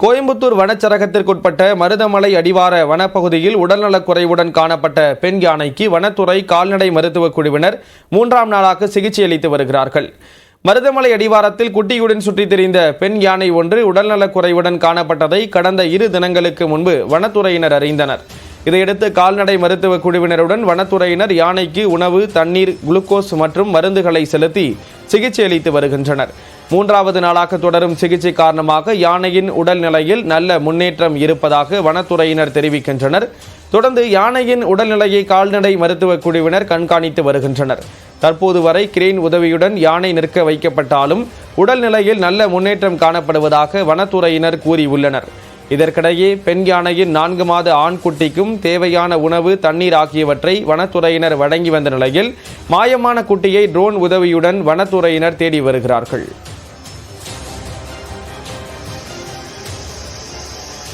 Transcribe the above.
கோயம்புத்தூர் வனச்சரகத்திற்குட்பட்ட மருதமலை அடிவார வனப்பகுதியில் உடல்நலக்குறைவுடன் காணப்பட்ட பெண் யானைக்கு வனத்துறை கால்நடை மருத்துவக் குழுவினர் 3ஆம் நாளாக சிகிச்சை அளித்து வருகிறார்கள். மருதமலை அடிவாரத்தில் குட்டியுடன் சுற்றித் திரிந்த பெண் யானை ஒன்று உடல்நலக்குறைவுடன் காணப்பட்டதை கடந்த 2 தினங்களுக்கு முன்பு வனத்துறையினர் அறிந்தனர். இதையடுத்து கால்நடை மருத்துவக் குழுவினருடன் வனத்துறையினர் யானைக்கு உணவு, தண்ணீர், குளுக்கோஸ் மற்றும் மருந்துகளை செலுத்தி சிகிச்சை அளித்து வருகின்றனர். 3வது நாளாக தொடரும் சிகிச்சை காரணமாக யானையின் உடல்நிலையில் நல்ல முன்னேற்றம் இருப்பதாக வனத்துறையினர் தெரிவிக்கின்றனர். தொடர்ந்து யானையின் உடல்நிலையை கால்நடை மருத்துவக் குழுவினர் கண்காணித்து வருகின்றனர். தற்போது வரை கிரேன் உதவியுடன் யானை நிற்க வைக்கப்பட்டாலும் உடல்நிலையில் நல்ல முன்னேற்றம் காணப்படுவதாக வனத்துறையினர் கூறியுள்ளனர். இதற்கிடையே பெண் யானையின் 4 மாத ஆண் குட்டிக்கும் தேவையான உணவு, தண்ணீர் ஆகியவற்றை வனத்துறையினர் வழங்கி வந்த நிலையில் மாயமான குட்டியை ட்ரோன் உதவியுடன் வனத்துறையினர் தேடி வருகிறார்கள்.